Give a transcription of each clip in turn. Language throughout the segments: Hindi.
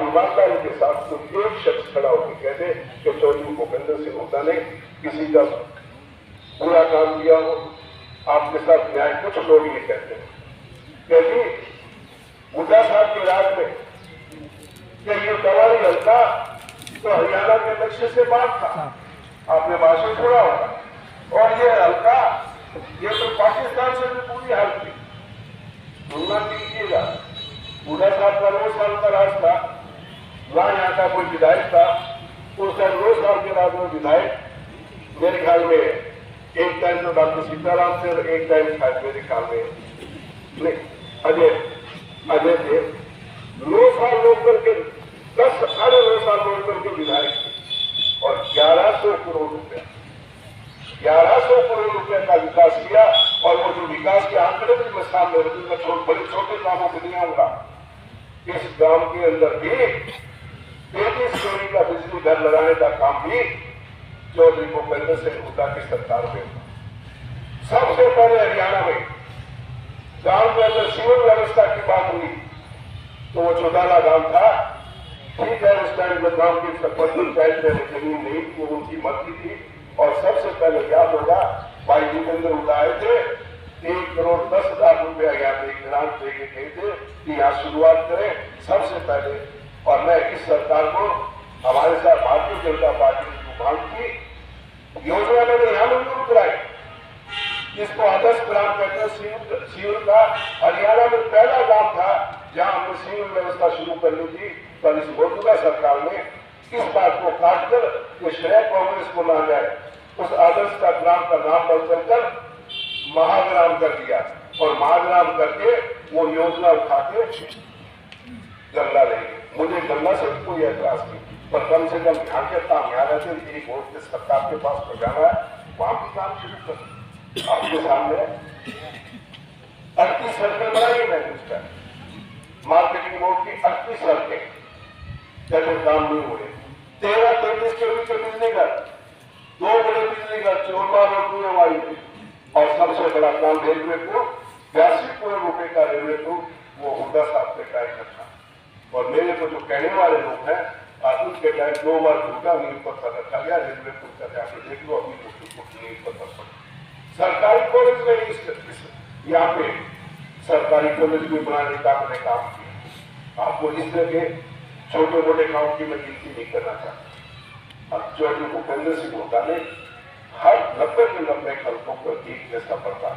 ईमानदारी के साथ कोई एक शख्स खड़ा होकर कह दे कि चौधरी भूपेंद्र सिंह हुड्डा ने किसी का बुरा काम किया हो, आपके साथ न्याय। कुछ लोग ये कहते हैं क्योंकि हुड्डा साहब के राज में कि ये गवाही हल्का तो हरियाणा के लक्ष्य से बात था, आपने भाषण छोड़ा होगा। और ये हल्का ये तो पाकिस्तान से भी पूरी हाल थी। तुलना कीजिएगा, हुड्डा साहब का 9 साल का राज था, वहां यहाँ का कोई विधायक था, उस 9 साल के राज में विधायक मेरे ख्याल में एक टाइम तो डॉक्टर सीताराम थे और एक टाइम शायद मेरे ख्याल में अजय थे। 9 साल लोग करके 10-9.5 साल लोग करके विधायक थे और 1100 करोड़ रुपया 1100 करोड़ रुपए का विकास किया। और वो जो विकास के आंकड़े भी मैं सामने रखूंगा, बड़े छोटे कामों को नहीं आऊंगा। इस गांव के अंदर भी 33 करोड़ का बिजली घर लगाने का काम भी चौधरी भूपेंद्र सिंह हुड्डा की सरकार में हुआ। सबसे पहले हरियाणा में गांव के अंदर सीवर व्यवस्था की बात हुई तो वो चौटाला गांव था। ठीक है, उस टाइम में गांव की सरपंच पंचायत में जमीन नहीं थी, वो उनकी मर्जी थी। और सबसे पहले क्या होगा, भाई भूपेंद्र हुड्डा आए थे, 1,10,00,000 रुपया यहाँ पे ग्रांट देके गए थे कि यहाँ शुरुआत करें सबसे पहले। और मैं इस सरकार को हमारे साथ भारतीय जनता पार्टी की मांग की योजना मैंने यहाँ मंजूर कराई, जिसको आदर्श ग्राम कहते हैं। सीवर का हरियाणा में पहला गांव था जहां हमने सीवर व्यवस्था शुरू करनी थी, पर इस मौजूदा सरकार ने इस बात को काटकर कि श्रेय कांग्रेस को ना जाए, उस आदर्श का ग्राम का नाम बदलकर महाग्राम कर दिया। और महाग्राम करके वो योजना उठा के गंगा ले गए। मुझे गंगा से कोई एतराज नहीं, पर कम से कम यहाँ के काम यहाँ रहते एक वोट के सरकार के पास पहुंचाना है, वहां भी काम शुरू कर। आपके सामने 38 सड़कें बनाई मैंने उसका मार्केटिंग बोर्ड की 38 सड़कें, जब काम नहीं हुए। 13-33 किलोमीटर बिजली घर, 2 बड़े बिजली घर, चोरबा रोड हमारी। और सबसे बड़ा काम रेलवे को 82 करोड़ रुपए का रेलवे को वो हुड्डा साहब ने टाइम रखा। और मेरे को जो कहने वाले लोग हैं, आज के टाइम 2 बार झूठा नींव पत्थर रखा गया रेलवे को, जाके देख लो अभी नींव पत्थर पड़ा। सरकारी कॉलेज में यहाँ पे सरकारी कॉलेज भी बनाने का मैंने काम किया। आपको इस तरह के छोटे मोटे काम की मैं गिनती नहीं करना चाहता। अब चौधरी भूपेंद्र सिंह हुड्डा ने हर 90 के 90 खलकों पर एक जैसा पड़ता।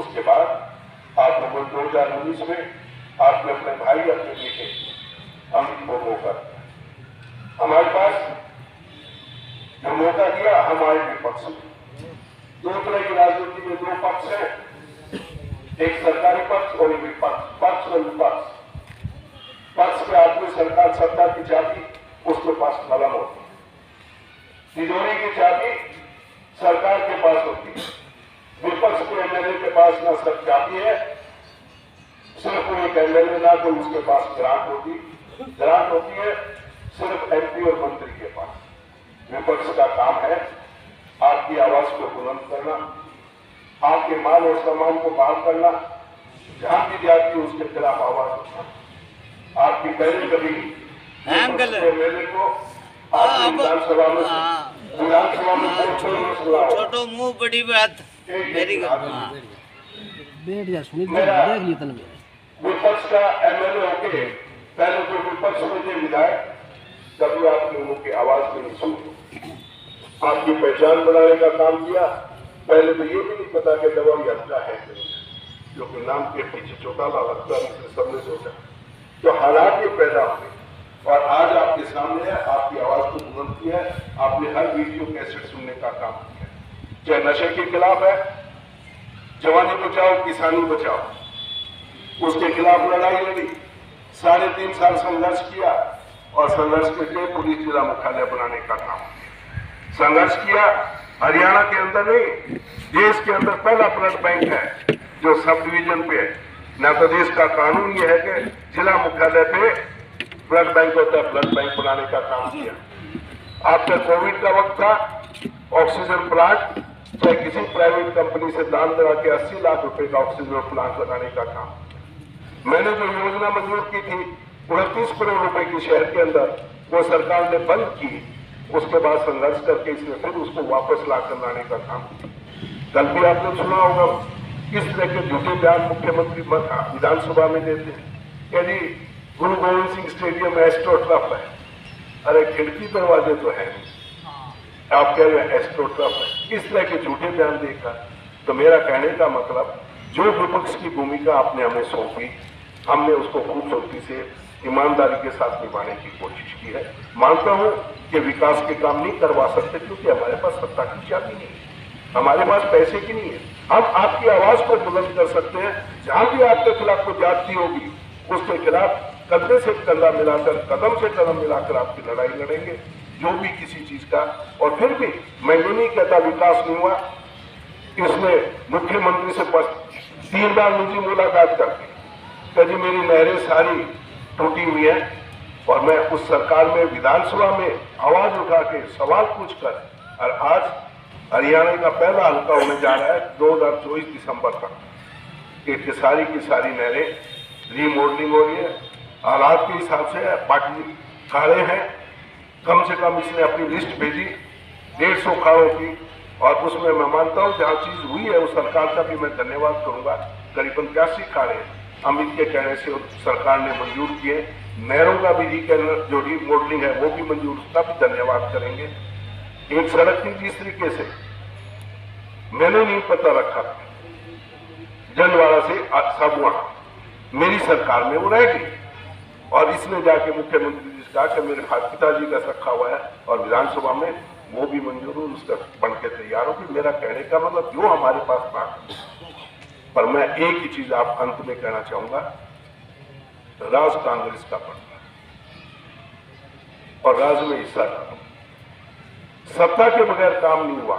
उसके बाद आप लोगों 2019 में आपने अपने भाई अपने बेटे अमित को मौका दिया। हमारे पास जो मौका दिया, हमारे विपक्ष में 2 तरह की राजनीति में 2 पक्ष है, एक सरकारी पक्ष और एक विपक्ष। पक्ष और विपक्ष। पक्ष के आदमी सरकार सत्ता की चाबी उसके पास कलम होती है, तिजोरी की चाबी सरकार के पास होती है। विपक्ष के एमएलए के पास ना सब चाबी है, सिर्फ एक एमएलए ना तो उसके पास ग्रांट होती है सिर्फ एमपी और मंत्री के पास। विपक्ष का काम है आपकी आवाज को बुलंद करना, आपके मान और सम्मान को बहाल करना, जहां भी जाती है उसके खिलाफ आवाज उठाना। आपकी पहले कभी एमएलए को आपकी विधानसभा में छोटो मुंह बड़ी बात मेरी विपक्ष का एमएलए होके पहले तो विपक्ष में थे विधायक, कभी आप लोगों की आवाज को नहीं सुनी, आपकी पहचान बनाने का काम किया। पहले तो ये भी नहीं पता कि दवाई हल्का है, जो कि नाम के पीछे चौटाला लगता है, सबने सोचा। तो हालात ये पैदा हुए और आज आपके सामने है, आपकी आवाज को बुलंद की है। आपने हर वीडियो कैसेट सुनने का काम किया, चाहे नशे के खिलाफ है, जवानी बचाओ किसानी बचाओ, उसके खिलाफ लड़ाई लड़ी, 3.5 साल संघर्ष किया और संघर्ष करके पुलिस जिला मुख्यालय बनाने का काम किया। संघर्ष किया हरियाणा के अंदर नहीं, देश के अंदर पहला ब्लड बैंक है जो सब डिवीजन पे है। न तो देश का कानून यह है कि जिला मुख्यालय पे ब्लड बैंक होता है, ब्लड बैंक बनाने का काम किया। आपका कोविड का वक्त था, ऑक्सीजन प्लांट चाहे किसी प्राइवेट कंपनी से दान करा के 80 लाख रुपए का ऑक्सीजन प्लांट लगाने का काम। मैंने जो योजना मंजूर की थी 29 करोड़ रुपए की शहर के अंदर वो सरकार ने बंद की। उसके बाद संघर्ष करके इसने फिर उसको वापस लाकर लाने का काम किया। कल भी आपने सुना होगा किस तरह के झूठे बयान मुख्यमंत्री विधानसभा में देते हैं। यदि गुरु Govind Singh stadium astro turf है, अरे खिड़की दरवाजे तो है नहीं, आप कह रहे हैं एस्ट्रो टर्फ है। इस तरह के झूठे बयान देकर, तो मेरा कहने का मतलब जो विपक्ष की भूमिका आपने हमें सौंपी, हमने उसको खूबसूरती से ईमानदारी के साथ निभाने की कोशिश की है। मानता हूं कि विकास के काम नहीं करवा सकते क्योंकि हमारे पास सत्ता की चाबी नहीं है, हमारे पास पैसे की नहीं है। हम आपकी आवाज को बुलंद कर सकते हैं। जहां भी आपके खिलाफ कोई ज्यादती होगी उसके खिलाफ कंधे से कंधा मिलाकर, कदम से कदम मिलाकर आपकी लड़ाई लड़ेंगे, जो भी किसी चीज का। और फिर भी मैं ये नहीं कहता विकास नहीं हुआ। इसने मुख्यमंत्री से 3 बार निजी मुलाकात करके कभी मेरी नहरें सारी टूटी हुई है, और मैं उस सरकार में विधानसभा में आवाज उठा के सवाल पूछकर, और आज हरियाणा का पहला हल्का होने जा रहा है 2024 दिसंबर तक। कि सारी की सारी नहरें रीमॉडलिंग हो रही है, हालात के हिसाब से पार्टी खाड़े हैं। कम से कम इसने अपनी लिस्ट भेजी 150 खाड़ों की, और उसमें मैं मानता हूं जहां चीज हुई है उस सरकार का भी मैं धन्यवाद करूंगा। करीबन 82 खाड़े अमित के कहने से सरकार ने मंजूर किए। नहरों का भी जो रीमॉडलिंग है वो भी मंजूर, उसका भी धन्यवाद करेंगे। एक सड़क थी जिस तरीके से मैंने नहीं पता रखा, जनवाड़ा से साबुआना, मेरी सरकार में वो रह गई, और इसने जाके मुख्यमंत्री जी से कहा कि मेरे पिताजी का रखा हुआ है, और विधानसभा में वो भी मंजूर हो, उसका बन के तैयार होगी। मेरा कहने का मतलब जो हमारे पास ताकत, पर मैं एक ही चीज आप अंत में कहना चाहूंगा, राज कांग्रेस का पड़ता और राज में हिस्सा डालो। सत्ता के बगैर काम नहीं हुआ।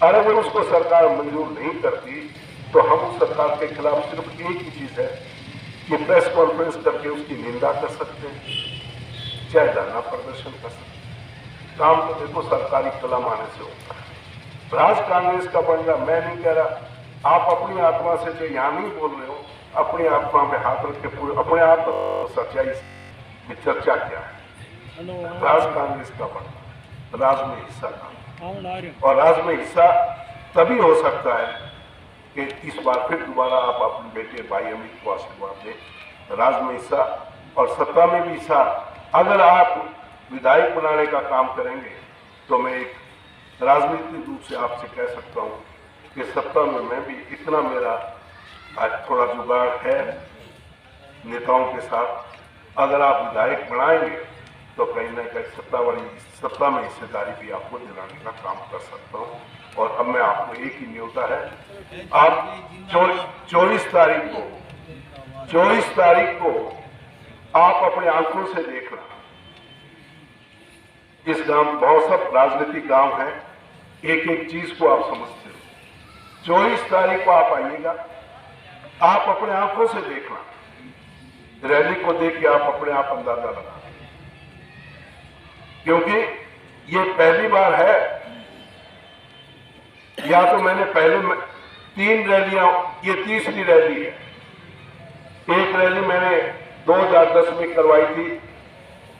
और अगर उसको सरकार मंजूर नहीं करती तो हम उस सरकार के खिलाफ सिर्फ एक ही चीज है कि प्रेस कॉन्फ्रेंस करके उसकी निंदा कर सकते हैं, चाहे धरना प्रदर्शन कर सकते हैं। काम तो देखो सरकारी कलम आने से होता है। राज कांग्रेस का बनना मैं नहीं कह रहा, आप अपनी आत्मा से जो यहां नहीं बोल रहे हो, अपनी आत्मा में हाथ रख के पूरे अपने आप सच्चाई की चर्चा क्या है। राज कांग्रेस का बनना, राज में हिस्सा का, और राज में हिस्सा तभी हो सकता है कि इस बार फिर दोबारा आप अपने बेटे भाई अमित को आशीर्वाद दें। राज में हिस्सा और सत्ता में भी हिस्सा। अगर आप विधायक बनाने का काम करेंगे तो मैं एक राजनीतिक रूप से आपसे कह सकता हूं कि सत्ता में मैं भी इतना मेरा आज थोड़ा जुगाड़ है नेताओं के साथ। अगर आप विधायक बनाएंगे तो कहीं ना कहीं सत्ता में हिस्सेदारी भी आपको दिलाने का काम कर सकता हूँ। और अब मैं आपको एक ही न्योता है, आप 24 तारीख को आप अपने आंखों से देखना। इस गांव बहुत सब राजनीतिक गांव है, एक एक चीज को आप समझते हो। 24 तारीख को आप आइएगा, आप अपने आंखों से देखना, रैली को देख के आप अपने आप अंदाजा लगा, क्योंकि ये पहली बार है, या तो मैंने पहले 3 रैलियां, ये तीसरी रैली है। एक रैली मैंने 2010 में करवाई थी,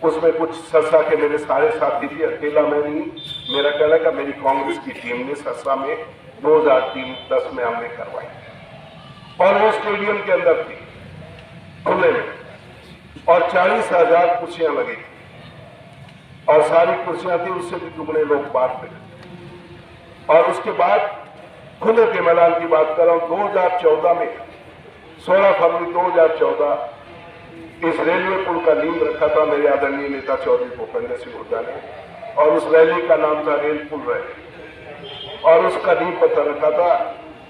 उसमें कुछ सरसा के मेरे सारे साथी थे, अकेला मैं नहीं। मेरा कहना का मेरी कांग्रेस की टीम ने सरसा में 2010 में हमने करवाई, और वो स्टेडियम के अंदर थी खुले में, और 40,000 कुर्सियां लगी थी, और सारी कुर्सियां थी, उससे भी दुगने लोग बाहर थे। और उसके बाद खुले के मैदान की बात कर रहा हूं, 2014 में 16 फरवरी 2014 इस रेलवे पुल का नींव रखा था मेरे आदरणीय नेता चौधरी भूपेंद्र सिंह हुड्डा ने, और उस रैली का नाम था रेल पुल रैली, और उसका नींव पत्थर रखा था,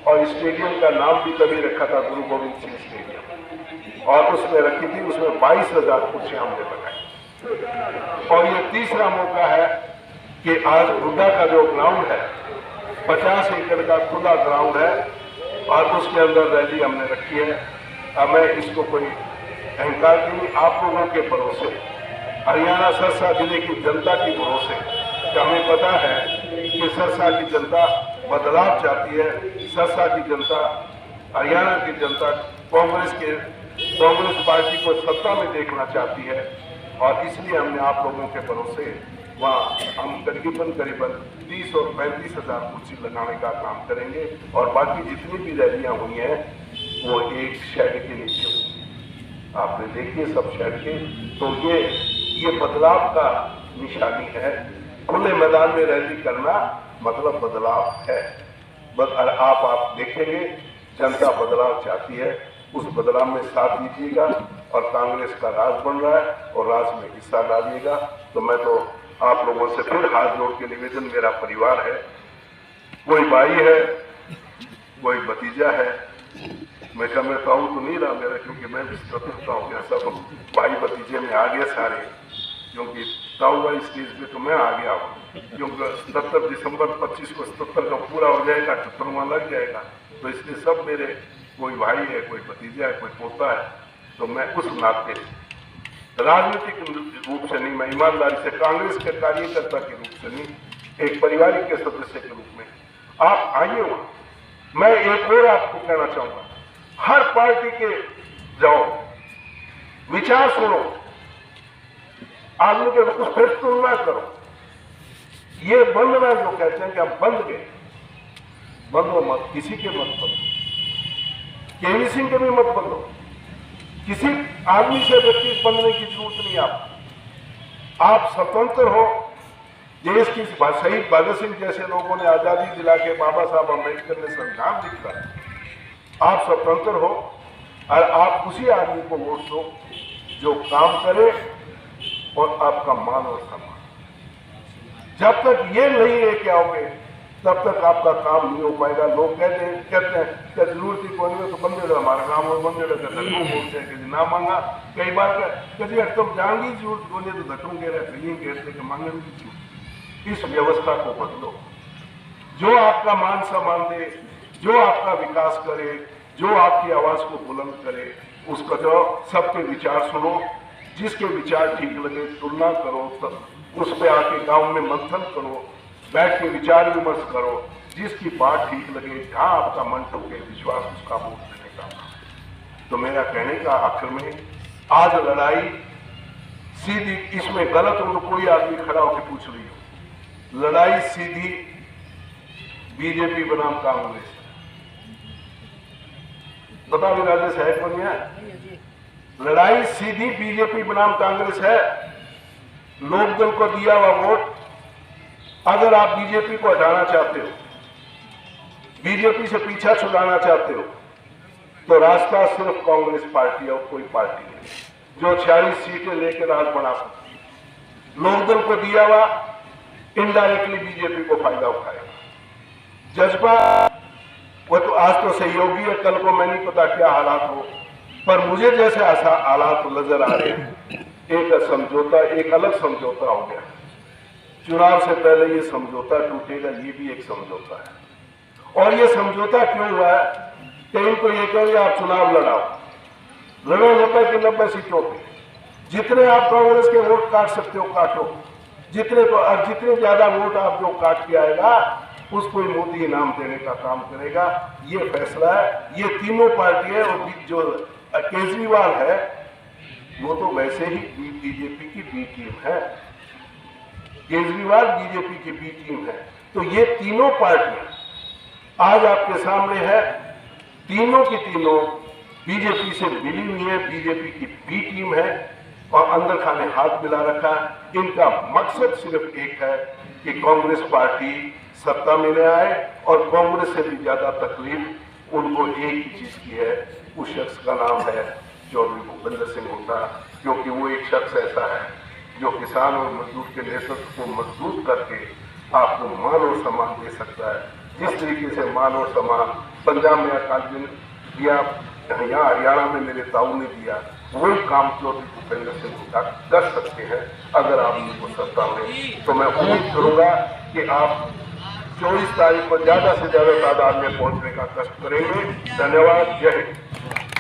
और स्टेडियम का नाम भी तभी रखा था गुरु गोविंद सिंह स्टेडियम, और उसमें रखी थी, उसमें 22,000 कुर्सियां हमने लगाई। और ये तीसरा मौका है कि आज हुड्डा का जो ग्राउंड है 50 एकड़ का खुला ग्राउंड है, और उसके अंदर रैली हमने रखी है। अब मैं इसको कोई अहंकार नहीं, आप लोगों के भरोसे, हरियाणा सरसा जिले की जनता के भरोसे, हमें पता है कि सरसा की जनता बदलाव चाहती है। सरसा की जनता, हरियाणा की जनता कांग्रेस के कांग्रेस पार्टी को सत्ता में देखना चाहती है और इसलिए हमने आप लोगों के भरोसे वहाँ हम करीबन 30 और 35 हजार कुर्सी लगाने का काम करेंगे और बाकी जितनी भी रैलियां हुई हैं वो एक शेड के नीचे हुई। आपने देखिए सब शेड के, तो ये बदलाव का निशानी है। खुले मैदान में रैली करना मतलब बदलाव है। आप देखेंगे जनता बदलाव चाहती है, उस बदलाव में साथ दीजिएगा और कांग्रेस का राज बन रहा है और राज में हिस्सा डालिएगा। तो मैं तो आप लोगों से फिर हाथ जोड़ के निवेदन, मेरा परिवार है, कोई भाई है, कोई भतीजा है, मैं ताऊ तो नहीं रहा मेरा, क्योंकि मैं भी स्वतंत्रता हो गया, सब भाई भतीजे में आ गए सारे, क्योंकि ताऊ वाली स्टेज पे तो मैं आ गया हूँ, क्योंकि 77 दिसंबर 25 को 77 का पूरा हो जाएगा, 78वां लग जाएगा, तो इसलिए सब मेरे कोई भाई है, कोई भतीजा है, कोई पोता है। तो मैं उस नाते राजनीतिक रूप से नहीं, मैं ईमानदारी से कांग्रेस के कार्यकर्ता के रूप से नहीं, एक पारिवारिक के सदस्य के रूप में आप आइए वहां। मैं एक और आपको कहना चाहूंगा, हर पार्टी के जाओ, विचार सुनो, आदमी के कुछ फिर तुलना करो। ये बंधना जो कहते हैं कि आप बंध गए, बंधो मत, किसी के मत बंधो, केवी सिंह के भी मत बंधो, किसी आदमी से व्यक्ति बंधने की जरूरत नहीं। आप स्वतंत्र हो। देश की शहीद भगत सिंह जैसे लोगों ने आजादी दिला के, बाबा साहब अम्बेडकर ने संविधान लिखा, आप स्वतंत्र हो और आप उसी आदमी को वोट दो जो काम करे और आपका मान और सम्मान। जब तक ये नहीं लेके आओगे तब तक आपका काम नहीं हो पाएगा। लोग कहते हैं क्या जरूरत ही कोई नहीं, तो बंदे हमारा काम हो, बंदे बोलते हैं कि ना मांगा। कई बार कभी तुम जाएंगी जरूरत बोले तो धटूंगे रहे कहते कि मांगे नहीं। इस व्यवस्था को बदलो, जो आपका मान सम्मान दे, जो आपका विकास करे, जो आपकी आवाज को बुलंद करे, उसका जो सबके विचार सुनो, जिसके विचार ठीक लगे तुलना करो, उस पे आके गांव में मंथन करो, बैठ के विचार विमर्श करो, जिसकी बात ठीक लगे, जहां आपका मन टूटे विश्वास, उसका वोट देने का। तो मेरा कहने का आखिर में, आज लड़ाई सीधी, इसमें गलत उनको कोई आदमी खड़ा होकर पूछ रही हो, लड़ाई सीधी बीजेपी बनाम कांग्रेस, बता भी राजेश है कौन है? लड़ाई सीधी बीजेपी बनाम कांग्रेस है। लोकदल को दिया हुआ वोट, अगर आप बीजेपी को हटाना चाहते हो, बीजेपी से पीछा छुड़ाना चाहते हो, तो रास्ता सिर्फ कांग्रेस पार्टी और कोई पार्टी नहीं जो 46 सीटें लेकर राज बना सकती है। लोकदल को दिया हुआ इनडायरेक्टली बीजेपी को फायदा उठाएगा। जज्बा वो तो आज तो सहयोगी है, कल को मैं नहीं पता क्या हालात हो, पर मुझे जैसे ऐसा हालात नजर आ रहे हैं, एक समझौता, एक अलग समझौता हो गया। चुनाव से पहले ये समझौता टूटेगा, ये भी एक समझौता है। और ये समझौता क्यों हुआ है कि इनको ये कहेंगे आप चुनाव लड़ाओ, लड़ो 90 की 90 सीटों पे, जितने आप कांग्रेस के वोट काट सकते हो काटो, जितने ज्यादा वोट आप जो काट के आएगा उसको मोदी इनाम देने का काम करेगा। ये फैसला है, ये तीनों पार्टियां, और जो केजरीवाल है वो तो वैसे ही बीजेपी की बी टीम है, केजरीवाल बीजेपी की बी टीम है। तो ये तीनों पार्टियां आज आपके सामने है, तीनों की तीनों बीजेपी से मिली हुई है, बीजेपी की बी टीम है और अंदर खाने हाथ मिला रखा है। इनका मकसद सिर्फ एक है कि कांग्रेस पार्टी सत्ता में ले आए, और कांग्रेस से भी ज्यादा तकलीफ उनको एक ही चीज की है, उस शख्स का नाम है चौधरी भूपेंद्र सिंह हुड्डा, क्योंकि वो एक शख्स ऐसा है जो किसान और मजदूर के नेतृत्व को मजबूत करके आपको मान और सम्मान दे सकता है। जिस तरीके से मान और सम्मान पंजाब में अकाल दिन दिया, यहाँ हरियाणा में मेरे ताऊ ने दिया, वही काम चौधरी भूपेंद्र सिंह हुड्डा कर सकते हैं अगर आप उनको सत्ता में। तो मैं उम्मीद करूंगा कि आप 24 तारीख को ज्यादा से ज्यादा तादाद में पहुंचने का कष्ट करेंगे। धन्यवाद। जय हिंद।